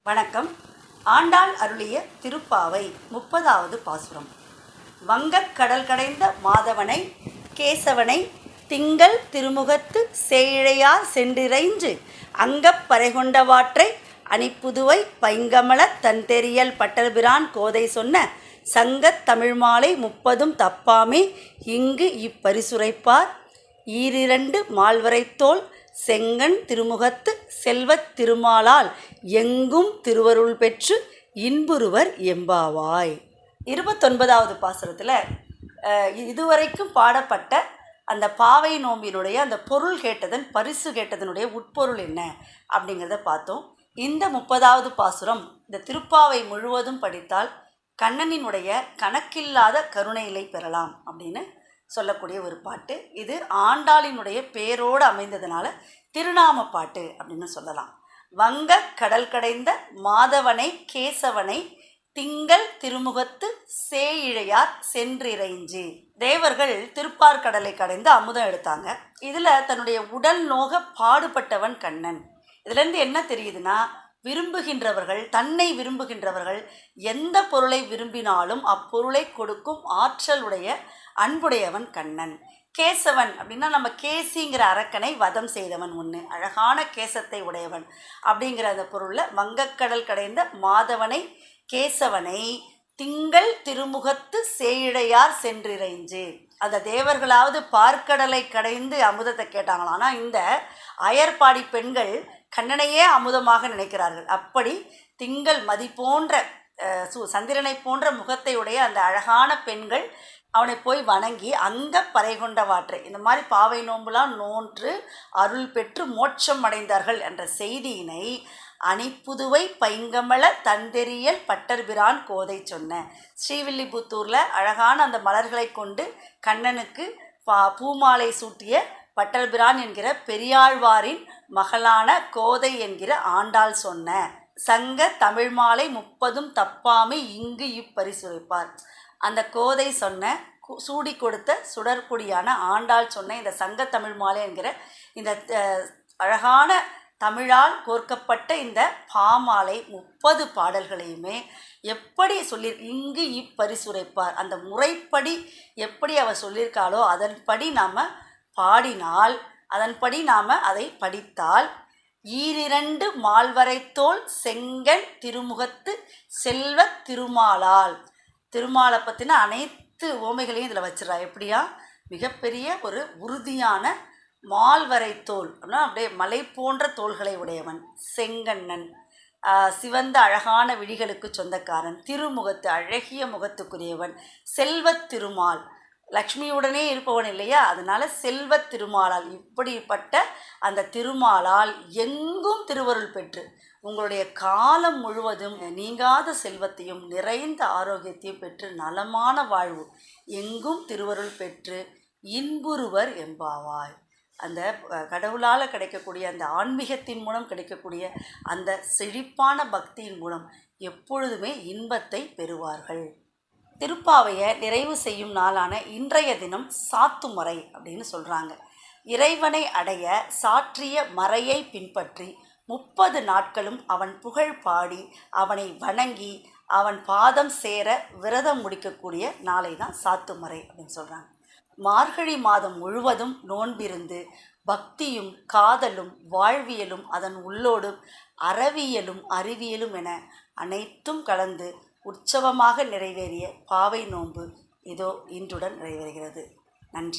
வணக்கம். ஆண்டாள் அருளிய திருப்பாவை 30வது பாசுரம். வங்கக் கடல் கடைந்த மாதவனை கேசவனை திங்கள் திருமுகத்து சேயிழையார் சென்றிறைஞ்சு அங்கப் பறைகொண்டவாற்றை அணிப்புதுவை பைங்கமலத் தன்தெறியல் பட்டர்பிரான் கோதை சொன்ன சங்கத் தமிழ்மாலை 30ம் தப்பாமே இங்கு இப்பரிசுரைப்பார் ஈரிரண்டு மால்வரைத்தோள் செங்கண் திருமுகத்து செல்வத் திருமாலால் எங்கும் திருவருள் பெற்று இன்புறுவர் எம்பாவாய். 29வது பாசுரத்தில் இதுவரைக்கும் பாடப்பட்ட அந்த பாவை நோம்பினுடைய அந்த பொருள் கேட்டதன் பரிசு கேட்டதனுடைய உட்பொருள் என்ன அப்படிங்கிறத பார்த்தோம். இந்த 30வது பாசுரம் இந்த திருப்பாவை முழுவதும் படித்தால் கண்ணனினுடைய கணக்கில்லாத கருணையிலை பெறலாம் அப்படின்னு சொல்லக்கூடிய ஒரு பாட்டு. இது ஆண்டாளினுடைய பேரோடு அமைந்ததுனால திருநாம பாட்டு அப்படின்னு சொல்லலாம். வங்க கடல் கடைந்த மாதவனை கேசவனை திங்கள் திருமுகத்து சேயிழையார் சென்றிறைஞ்சு. தேவர்கள் திருப்பார்கடலை கடைந்து அமுதம் எடுத்தாங்க. இதில் தன்னுடைய உடல் நோக பாடுபட்டவன் கண்ணன். இதுலேருந்து என்ன தெரியுதுன்னா, தன்னை விரும்புகின்றவர்கள் எந்த பொருளை விரும்பினாலும் அப்பொருளை கொடுக்கும் ஆற்றலுடைய அன்புடையவன் கண்ணன். கேசவன் அப்படின்னா நம்ம கேசிங்கிற அரக்கனை வதம் செய்தவன் ஒன்று, அழகான கேசத்தை உடையவன் அப்படிங்கிற அந்த பொருளில் வங்கக்கடல் கடைந்த மாதவனை கேசவனை திங்கள் திருமுகத்து சேயிழையார் சென்றிறைஞ்சு. அந்த தேவர்களாவது பார்க்கடலை கடைந்து அமுதத்தை கேட்டாங்களாம். ஆனால் இந்த அயற்பாடி பெண்கள் கண்ணனையே அமுதமாக நினைக்கிறார்கள். அப்படி திங்கள் மதி போன்ற சந்திரனை போன்ற முகத்தை உடைய அந்த அழகான பெண்கள் அவனை போய் வணங்கி அங்க பறைகொண்டவாற்றை, இந்த மாதிரி பாவை நோம்புலாம் நோன்று அருள் பெற்று மோட்சம் அடைந்தார்கள் என்ற செய்தியினை அணிப்புதுவை பைங்கமல தந்தெறியல் பட்டர்பிரான் கோதை சொன்ன. ஸ்ரீவில்லிபுத்தூரில் அழகான அந்த மலர்களை கொண்டு கண்ணனுக்கு பூமாலை சூட்டிய பட்டர்பிரான் என்கிற பெரியாழ்வாரின் மகளான கோதை என்கிற ஆண்டாள் சொன்ன சங்க தமிழ்மாலை 30ம் தப்பாமை இங்கு இப்பரிசுரைப்பார். அந்த கோதை சொன்ன சூடி கொடுத்த சுடற்குடியான ஆண்டாள் சொன்ன இந்த சங்க தமிழ் மாலை என்கிற இந்த அழகான தமிழால் கோர்க்கப்பட்ட இந்த பாமாலை 30 பாடல்களையுமே எப்படி இங்கு இப்பரிசுரைப்பார், அந்த முறைப்படி எப்படி அவர் சொல்லியிருக்காளோ அதன்படி நாம் பாடினால், அதன்படி நாம் அதை படித்தால் ஈரிரண்டு மால்வரைத்தோள் செங்கண் திருமுகத்து செல்வத் திருமாலால். திருமாலை பற்றின அனைத்து ஓமைகளையும் இதில் வச்சிடறா. எப்படியா, மிகப்பெரிய ஒரு உறுதியான மால்வரை தோல் அப்படின்னா அப்படியே மலை போன்ற தோள்களை உடையவன், செங்கண்ணன், சிவந்த அழகான விழிகளுக்கு சொந்தக்காரன், திருமுகத்து அழகிய முகத்துக்குரியவன், செல்வத் திருமால் லக்ஷ்மியுடனே இருப்பவன் இல்லையா, அதனால செல்வத் திருமாலால். இப்படிப்பட்ட அந்த திருமாலால் எங்கும் திருவருள் பெற்று உங்களுடைய காலம் முழுவதும் நீங்காத செல்வத்தையும் நிறைந்த ஆரோக்கியத்தையும் பெற்று நலமான வாழ்வு எங்கும் திருவருள் பெற்று இன்புறுவர் எம்பாவாய். அந்த கடவுளால் கிடைக்கக்கூடிய அந்த ஆன்மீகத்தின் மூலம் கிடைக்கக்கூடிய அந்த செழிப்பான பக்தியின் மூலம் எப்பொழுதுமே இன்பத்தை பெறுவார்கள். திருப்பாவையை நிறைவு செய்யும் நாளான இன்றைய தினம் சாத்துமறை அப்படின்னு சொல்கிறாங்க. இறைவனை அடைய சாற்றிய மறையை பின்பற்றி 30 நாட்களும் அவன் புகழ் பாடி அவனை வணங்கி அவன் பாதம் சேர விரதம் முடிக்கக்கூடிய நாளை தான் சாத்துமறை அப்படின்னு சொல்கிறாங்க. மார்கழி மாதம் முழுவதும் நோன்பிருந்து பக்தியும் காதலும் வாழ்வியலும் அதன் உள்ளோடும் அறவியலும் அறிவியலும் என அனைத்தும் கலந்து உற்சவமாக நிறைவேறிய பாவை நோன்பு இதோ இன்றுடன் நிறைவேறுகிறது. நன்றி.